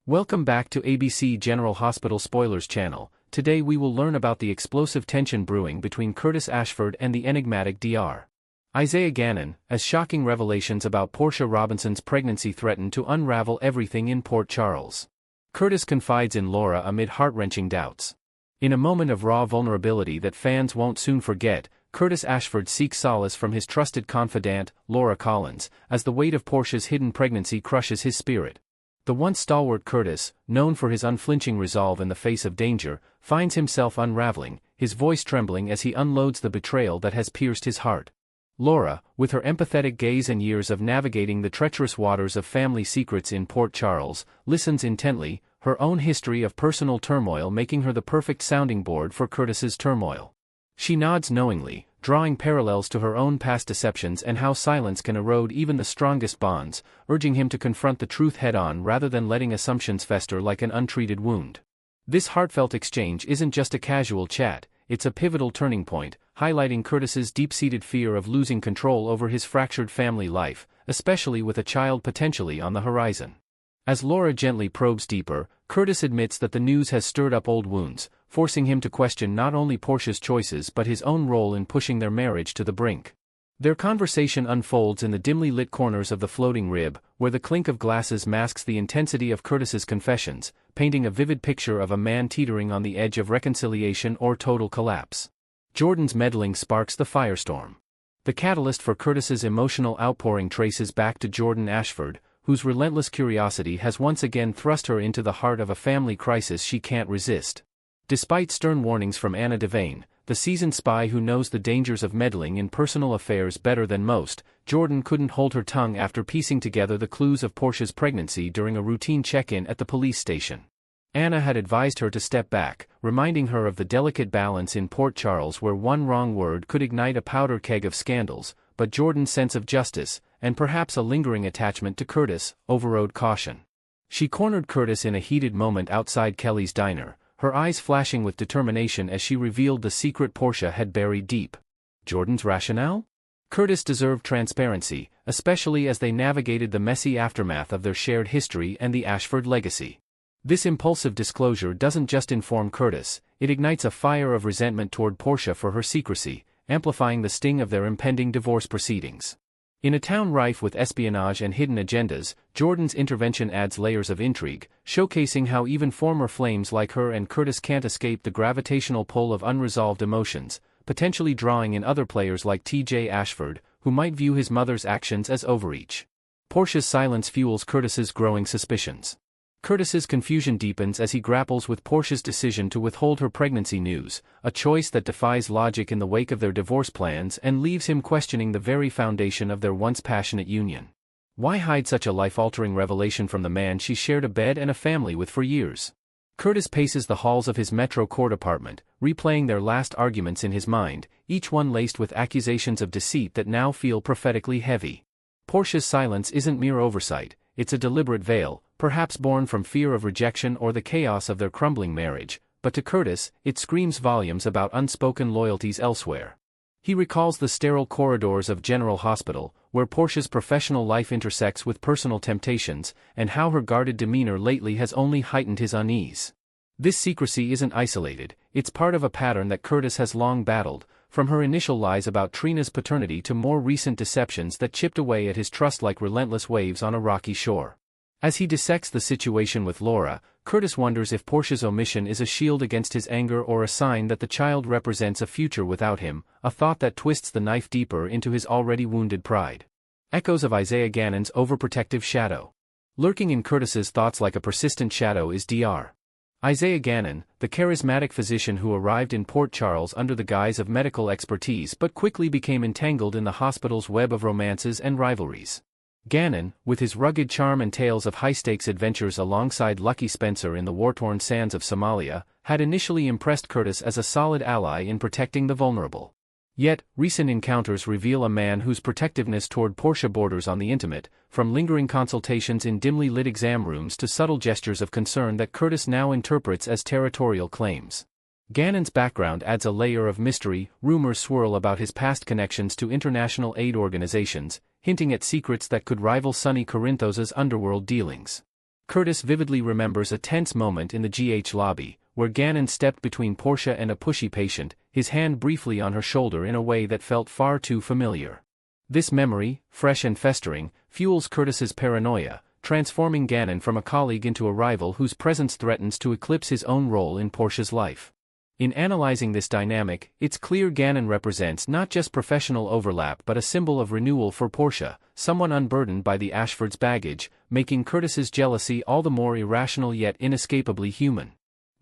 Welcome back to ABC General Hospital Spoilers channel. Today we will learn about the explosive tension brewing between Curtis Ashford and the enigmatic Dr. Isaiah Gannon, as shocking revelations about Portia Robinson's pregnancy threaten to unravel everything in Port Charles. Curtis confides in Laura amid heart-wrenching doubts. In a moment of raw vulnerability that fans won't soon forget, Curtis Ashford seeks solace from his trusted confidant, Laura Collins, as the weight of Portia's hidden pregnancy crushes his spirit. The once stalwart Curtis, known for his unflinching resolve in the face of danger, finds himself unraveling, his voice trembling as he unloads the betrayal that has pierced his heart. Laura, with her empathetic gaze and years of navigating the treacherous waters of family secrets in Port Charles, listens intently, her own history of personal turmoil making her the perfect sounding board for Curtis's turmoil. She nods knowingly, drawing parallels to her own past deceptions and how silence can erode even the strongest bonds, urging him to confront the truth head-on rather than letting assumptions fester like an untreated wound. This heartfelt exchange isn't just a casual chat, it's a pivotal turning point, highlighting Curtis's deep-seated fear of losing control over his fractured family life, especially with a child potentially on the horizon. As Laura gently probes deeper, Curtis admits that the news has stirred up old wounds, forcing him to question not only Portia's choices but his own role in pushing their marriage to the brink. Their conversation unfolds in the dimly lit corners of the floating rib, where the clink of glasses masks the intensity of Curtis's confessions, painting a vivid picture of a man teetering on the edge of reconciliation or total collapse. Jordan's meddling sparks the firestorm. The catalyst for Curtis's emotional outpouring traces back to Jordan Ashford, whose relentless curiosity has once again thrust her into the heart of a family crisis she can't resist. Despite stern warnings from Anna Devane, the seasoned spy who knows the dangers of meddling in personal affairs better than most, Jordan couldn't hold her tongue after piecing together the clues of Portia's pregnancy during a routine check-in at the police station. Anna had advised her to step back, reminding her of the delicate balance in Port Charles where one wrong word could ignite a powder keg of scandals, but Jordan's sense of justice, and perhaps a lingering attachment to Curtis, overrode caution. She cornered Curtis in a heated moment outside Kelly's diner, her eyes flashing with determination as she revealed the secret Portia had buried deep. Jordan's rationale? Curtis deserved transparency, especially as they navigated the messy aftermath of their shared history and the Ashford legacy. This impulsive disclosure doesn't just inform Curtis, it ignites a fire of resentment toward Portia for her secrecy, amplifying the sting of their impending divorce proceedings. In a town rife with espionage and hidden agendas, Jordan's intervention adds layers of intrigue, showcasing how even former flames like her and Curtis can't escape the gravitational pull of unresolved emotions, potentially drawing in other players like T.J. Ashford, who might view his mother's actions as overreach. Portia's silence fuels Curtis's growing suspicions. Curtis's confusion deepens as he grapples with Portia's decision to withhold her pregnancy news, a choice that defies logic in the wake of their divorce plans and leaves him questioning the very foundation of their once passionate union. Why hide such a life-altering revelation from the man she shared a bed and a family with for years? Curtis paces the halls of his Metro Court apartment, replaying their last arguments in his mind, each one laced with accusations of deceit that now feel prophetically heavy. Portia's silence isn't mere oversight, it's a deliberate veil, perhaps born from fear of rejection or the chaos of their crumbling marriage, but to Curtis, it screams volumes about unspoken loyalties elsewhere. He recalls the sterile corridors of General Hospital, where Portia's professional life intersects with personal temptations, and how her guarded demeanor lately has only heightened his unease. This secrecy isn't isolated, it's part of a pattern that Curtis has long battled, from her initial lies about Trina's paternity to more recent deceptions that chipped away at his trust like relentless waves on a rocky shore. As he dissects the situation with Laura, Curtis wonders if Portia's omission is a shield against his anger or a sign that the child represents a future without him, a thought that twists the knife deeper into his already wounded pride. Echoes of Isaiah Gannon's overprotective shadow. Lurking in Curtis's thoughts like a persistent shadow is Dr. Isaiah Gannon, the charismatic physician who arrived in Port Charles under the guise of medical expertise but quickly became entangled in the hospital's web of romances and rivalries. Gannon, with his rugged charm and tales of high-stakes adventures alongside Lucky Spencer in the war-torn sands of Somalia, had initially impressed Curtis as a solid ally in protecting the vulnerable. Yet, recent encounters reveal a man whose protectiveness toward Portia borders on the intimate, from lingering consultations in dimly lit exam rooms to subtle gestures of concern that Curtis now interprets as territorial claims. Gannon's background adds a layer of mystery. Rumors swirl about his past connections to international aid organizations, hinting at secrets that could rival Sonny Corinthos's underworld dealings. Curtis vividly remembers a tense moment in the GH lobby, where Gannon stepped between Portia and a pushy patient, his hand briefly on her shoulder in a way that felt far too familiar. This memory, fresh and festering, fuels Curtis's paranoia, transforming Gannon from a colleague into a rival whose presence threatens to eclipse his own role in Portia's life. In analyzing this dynamic, it's clear Gannon represents not just professional overlap but a symbol of renewal for Portia, someone unburdened by the Ashfords' baggage, making Curtis's jealousy all the more irrational yet inescapably human.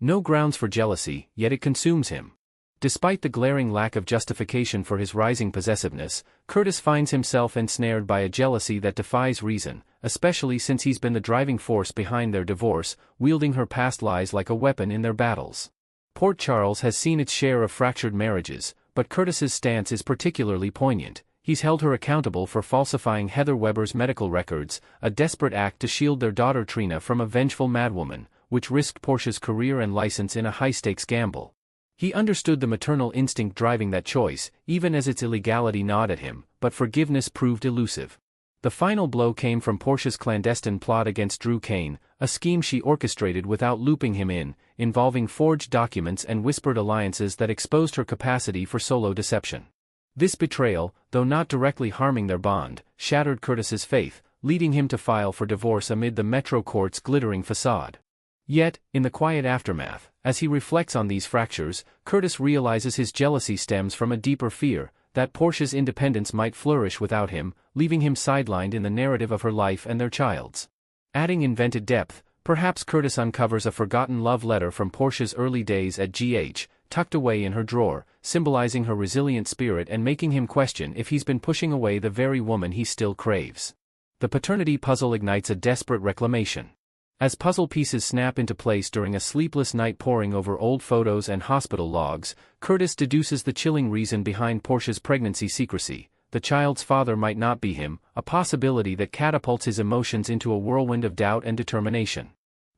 No grounds for jealousy, yet it consumes him. Despite the glaring lack of justification for his rising possessiveness, Curtis finds himself ensnared by a jealousy that defies reason, especially since he's been the driving force behind their divorce, wielding her past lies like a weapon in their battles. Port Charles has seen its share of fractured marriages, but Curtis's stance is particularly poignant. He's held her accountable for falsifying Heather Weber's medical records, a desperate act to shield their daughter Trina from a vengeful madwoman, which risked Portia's career and license in a high-stakes gamble. He understood the maternal instinct driving that choice, even as its illegality gnawed at him, but forgiveness proved elusive. The final blow came from Portia's clandestine plot against Drew Kane, a scheme she orchestrated without looping him in, involving forged documents and whispered alliances that exposed her capacity for solo deception. This betrayal, though not directly harming their bond, shattered Curtis's faith, leading him to file for divorce amid the Metro Court's glittering facade. Yet, in the quiet aftermath, as he reflects on these fractures, Curtis realizes his jealousy stems from a deeper fear, that Portia's independence might flourish without him, leaving him sidelined in the narrative of her life and their child's. Adding invented depth, perhaps Curtis uncovers a forgotten love letter from Portia's early days at GH, tucked away in her drawer, symbolizing her resilient spirit and making him question if he's been pushing away the very woman he still craves. The paternity puzzle ignites a desperate reclamation. As puzzle pieces snap into place during a sleepless night poring over old photos and hospital logs, Curtis deduces the chilling reason behind Portia's pregnancy secrecy. The child's father might not be him, a possibility that catapults his emotions into a whirlwind of doubt and determination.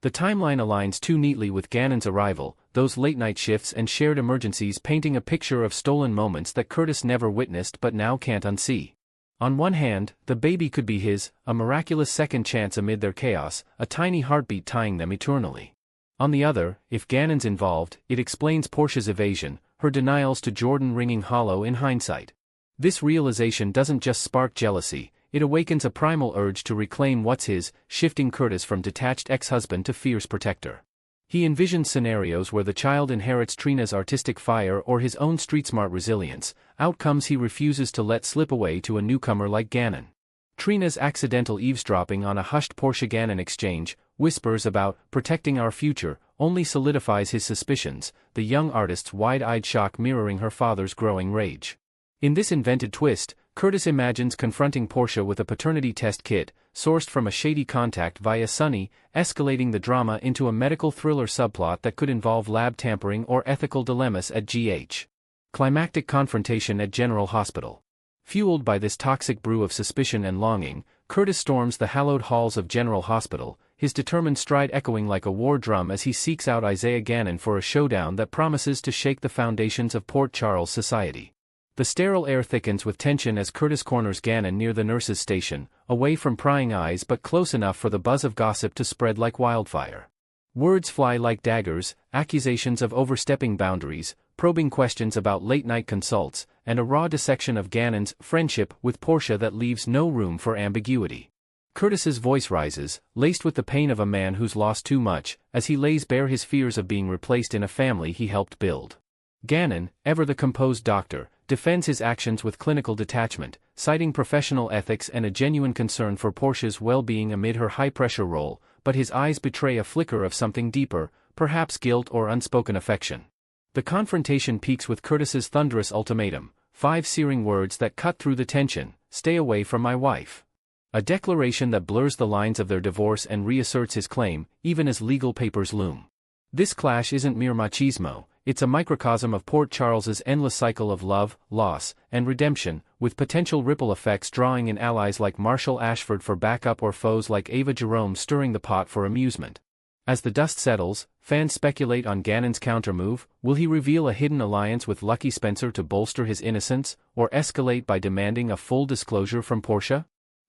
The timeline aligns too neatly with Gannon's arrival, those late-night shifts and shared emergencies painting a picture of stolen moments that Curtis never witnessed but now can't unsee. On one hand, the baby could be his, a miraculous second chance amid their chaos, a tiny heartbeat tying them eternally. On the other, if Gannon's involved, it explains Portia's evasion, her denials to Jordan ringing hollow in hindsight. This realization doesn't just spark jealousy, it awakens a primal urge to reclaim what's his, shifting Curtis from detached ex-husband to fierce protector. He envisions scenarios where the child inherits Trina's artistic fire or his own street-smart resilience, outcomes he refuses to let slip away to a newcomer like Gannon. Trina's accidental eavesdropping on a hushed Portia-Gannon exchange, whispers about protecting our future, only solidifies his suspicions, the young artist's wide-eyed shock mirroring her father's growing rage. In this invented twist, Curtis imagines confronting Portia with a paternity test kit, sourced from a shady contact via Sonny, escalating the drama into a medical thriller subplot that could involve lab tampering or ethical dilemmas at GH. Climactic confrontation at General Hospital. Fueled by this toxic brew of suspicion and longing, Curtis storms the hallowed halls of General Hospital, his determined stride echoing like a war drum as he seeks out Isaiah Gannon for a showdown that promises to shake the foundations of Port Charles society. The sterile air thickens with tension as Curtis corners Gannon near the nurse's station, away from prying eyes but close enough for the buzz of gossip to spread like wildfire. Words fly like daggers, accusations of overstepping boundaries, probing questions about late-night consults, and a raw dissection of Gannon's friendship with Portia that leaves no room for ambiguity. Curtis's voice rises, laced with the pain of a man who's lost too much, as he lays bare his fears of being replaced in a family he helped build. Gannon, ever the composed doctor, defends his actions with clinical detachment, citing professional ethics and a genuine concern for Portia's well-being amid her high-pressure role, but his eyes betray a flicker of something deeper, perhaps guilt or unspoken affection. The confrontation peaks with Curtis's thunderous ultimatum, 5 searing words that cut through the tension: "Stay away from my wife." A declaration that blurs the lines of their divorce and reasserts his claim, even as legal papers loom. This clash isn't mere machismo, it's a microcosm of Port Charles's endless cycle of love, loss, and redemption, with potential ripple effects drawing in allies like Marshall Ashford for backup or foes like Ava Jerome stirring the pot for amusement. As the dust settles, fans speculate on Gannon's countermove. Will he reveal a hidden alliance with Lucky Spencer to bolster his innocence, or escalate by demanding a full disclosure from Portia?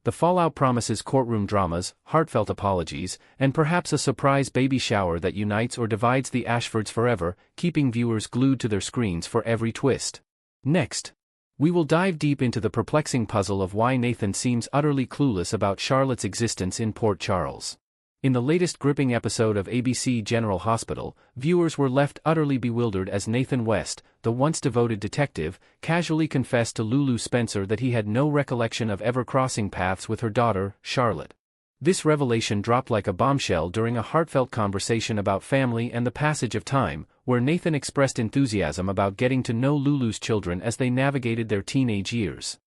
The fallout promises courtroom dramas, heartfelt apologies, and perhaps a surprise baby shower that unites or divides the Ashfords forever, keeping viewers glued to their screens for every twist. Next, we will dive deep into the perplexing puzzle of why Nathan seems utterly clueless about Charlotte's existence in Port Charles. In the latest gripping episode of ABC General Hospital, viewers were left utterly bewildered as Nathan West, the once devoted detective, casually confessed to Lulu Spencer that he had no recollection of ever crossing paths with her daughter, Charlotte. This revelation dropped like a bombshell during a heartfelt conversation about family and the passage of time, where Nathan expressed enthusiasm about getting to know Lulu's children as they navigated their teenage years.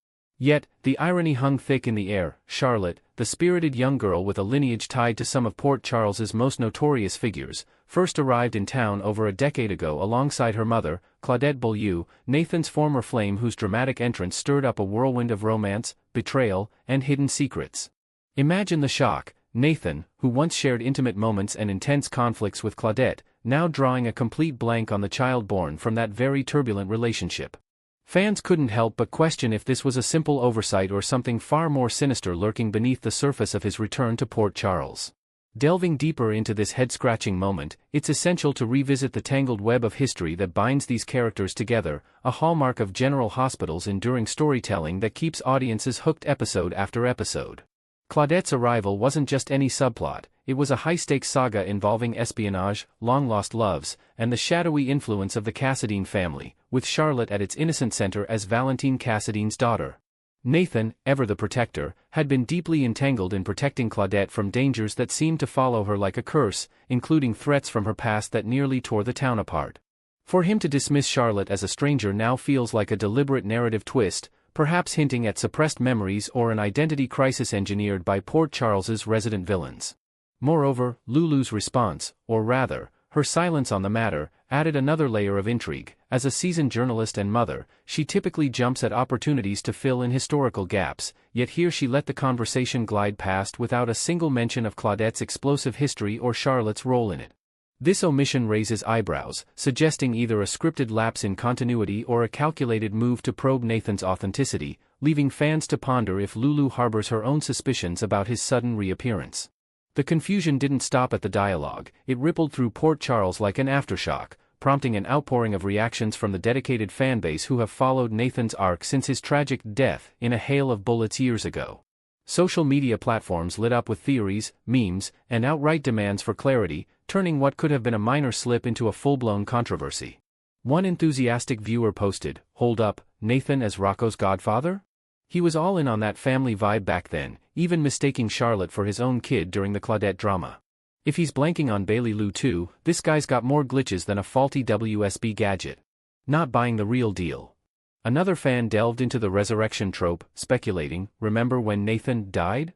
Yet, the irony hung thick in the air. Charlotte, the spirited young girl with a lineage tied to some of Port Charles's most notorious figures, first arrived in town over a decade ago alongside her mother, Claudette Beaulieu, Nathan's former flame whose dramatic entrance stirred up a whirlwind of romance, betrayal, and hidden secrets. Imagine the shock, Nathan, who once shared intimate moments and intense conflicts with Claudette, now drawing a complete blank on the child born from that very turbulent relationship. Fans couldn't help but question if this was a simple oversight or something far more sinister lurking beneath the surface of his return to Port Charles. Delving deeper into this head-scratching moment, it's essential to revisit the tangled web of history that binds these characters together, a hallmark of General Hospital's enduring storytelling that keeps audiences hooked episode after episode. Claudette's arrival wasn't just any subplot, it was a high-stakes saga involving espionage, long-lost loves, and the shadowy influence of the Cassadine family, with Charlotte at its innocent center as Valentine Cassadine's daughter. Nathan, ever the protector, had been deeply entangled in protecting Claudette from dangers that seemed to follow her like a curse, including threats from her past that nearly tore the town apart. For him to dismiss Charlotte as a stranger now feels like a deliberate narrative twist, perhaps hinting at suppressed memories or an identity crisis engineered by Port Charles's resident villains. Moreover, Lulu's response, or rather, her silence on the matter, added another layer of intrigue. As a seasoned journalist and mother, she typically jumps at opportunities to fill in historical gaps, yet here she let the conversation glide past without a single mention of Claudette's explosive history or Charlotte's role in it. This omission raises eyebrows, suggesting either a scripted lapse in continuity or a calculated move to probe Nathan's authenticity, leaving fans to ponder if Lulu harbors her own suspicions about his sudden reappearance. The confusion didn't stop at the dialogue, it rippled through Port Charles like an aftershock, prompting an outpouring of reactions from the dedicated fanbase who have followed Nathan's arc since his tragic death in a hail of bullets years ago. Social media platforms lit up with theories, memes, and outright demands for clarity, turning what could have been a minor slip into a full-blown controversy. One enthusiastic viewer posted, "Hold up, Nathan as Rocco's godfather? He was all in on that family vibe back then, even mistaking Charlotte for his own kid during the Claudette drama. If he's blanking on Bailey Lou too, this guy's got more glitches than a faulty WSB gadget. Not buying the real deal." Another fan delved into the resurrection trope, speculating, "Remember when Nathan died?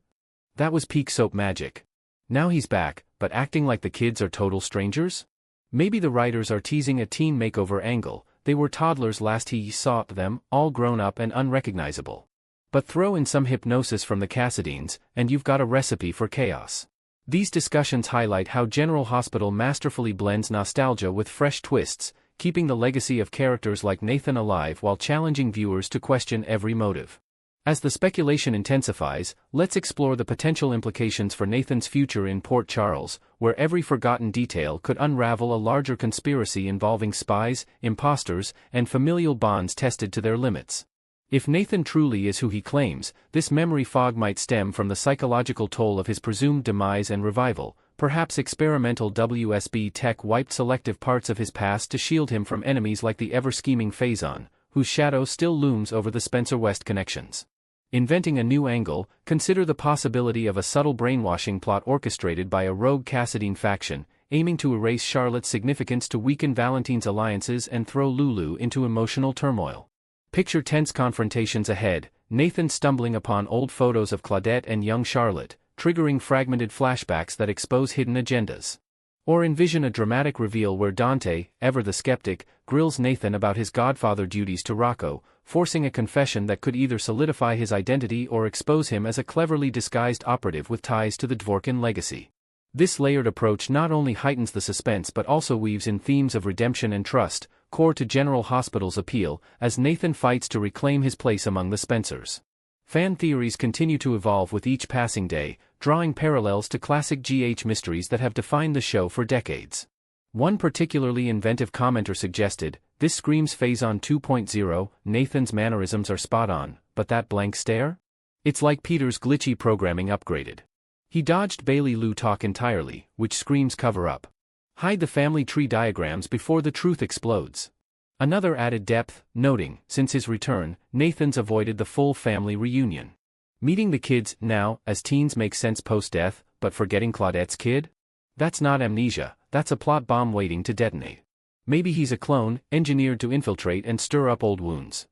That was peak soap magic. Now he's back, but acting like the kids are total strangers? Maybe the writers are teasing a teen makeover angle. They were toddlers last he saw them, all grown up and unrecognizable. But throw in some hypnosis from the Cassadines, and you've got a recipe for chaos." These discussions highlight how General Hospital masterfully blends nostalgia with fresh twists, keeping the legacy of characters like Nathan alive while challenging viewers to question every motive. As the speculation intensifies, let's explore the potential implications for Nathan's future in Port Charles, where every forgotten detail could unravel a larger conspiracy involving spies, imposters, and familial bonds tested to their limits. If Nathan truly is who he claims, this memory fog might stem from the psychological toll of his presumed demise and revival. Perhaps experimental WSB tech wiped selective parts of his past to shield him from enemies like the ever-scheming Faison, whose shadow still looms over the Spencer-West connections. Inventing a new angle, consider the possibility of a subtle brainwashing plot orchestrated by a rogue Cassadine faction, aiming to erase Charlotte's significance to weaken Valentine's alliances and throw Lulu into emotional turmoil. Picture tense confrontations ahead, Nathan stumbling upon old photos of Claudette and young Charlotte, triggering fragmented flashbacks that expose hidden agendas. Or envision a dramatic reveal where Dante, ever the skeptic, grills Nathan about his godfather duties to Rocco, forcing a confession that could either solidify his identity or expose him as a cleverly disguised operative with ties to the Dvorkin legacy. This layered approach not only heightens the suspense but also weaves in themes of redemption and trust, core to General Hospital's appeal, as Nathan fights to reclaim his place among the Spencers. Fan theories continue to evolve with each passing day, drawing parallels to classic GH mysteries that have defined the show for decades. One particularly inventive commenter suggested, "This screams Phase-On 2.0, Nathan's mannerisms are spot on, but that blank stare? It's like Peter's glitchy programming upgraded. He dodged Bailey Lou talk entirely, which screams cover-up. Hide the family tree diagrams before the truth explodes." Another added depth, noting, since his return, Nathan's avoided the full family reunion. Meeting the kids now, as teens make sense post-death, but forgetting Claudette's kid? That's not amnesia, that's a plot bomb waiting to detonate. Maybe he's a clone, engineered to infiltrate and stir up old wounds.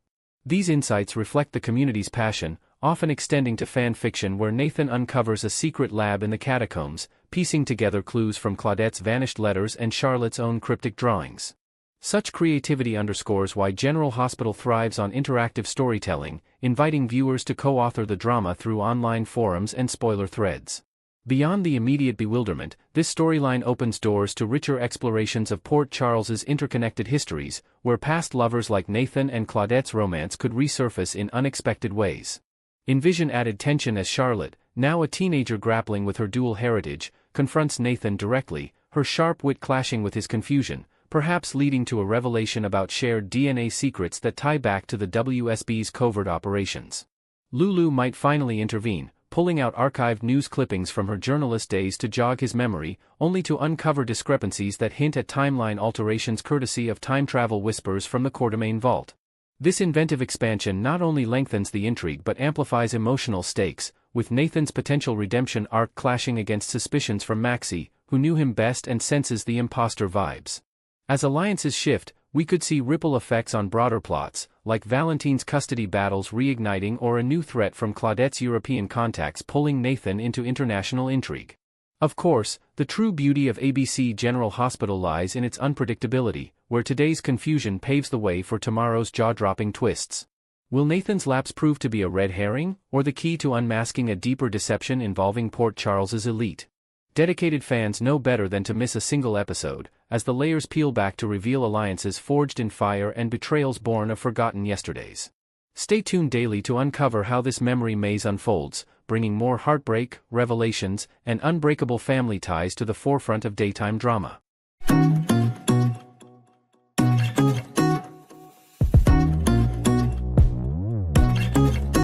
These insights reflect the community's passion, often extending to fan fiction where Nathan uncovers a secret lab in the catacombs, piecing together clues from Claudette's vanished letters and Charlotte's own cryptic drawings. Such creativity underscores why General Hospital thrives on interactive storytelling, inviting viewers to co-author the drama through online forums and spoiler threads. Beyond the immediate bewilderment, this storyline opens doors to richer explorations of Port Charles's interconnected histories, where past lovers like Nathan and Claudette's romance could resurface in unexpected ways. Envision added tension as Charlotte, now a teenager grappling with her dual heritage, confronts Nathan directly, her sharp wit clashing with his confusion, perhaps leading to a revelation about shared DNA secrets that tie back to the WSB's covert operations. Lulu might finally intervene, pulling out archived news clippings from her journalist days to jog his memory, only to uncover discrepancies that hint at timeline alterations courtesy of time travel whispers from the Quartermain vault. This inventive expansion not only lengthens the intrigue but amplifies emotional stakes, with Nathan's potential redemption arc clashing against suspicions from Maxie, who knew him best and senses the imposter vibes. As alliances shift, we could see ripple effects on broader plots, like Valentine's custody battles reigniting or a new threat from Claudette's European contacts pulling Nathan into international intrigue. Of course, the true beauty of ABC General Hospital lies in its unpredictability, where today's confusion paves the way for tomorrow's jaw-dropping twists. Will Nathan's lapse prove to be a red herring, or the key to unmasking a deeper deception involving Port Charles's elite? Dedicated fans know better than to miss a single episode, as the layers peel back to reveal alliances forged in fire and betrayals born of forgotten yesterdays. Stay tuned daily to uncover how this memory maze unfolds, bringing more heartbreak, revelations, and unbreakable family ties to the forefront of daytime drama.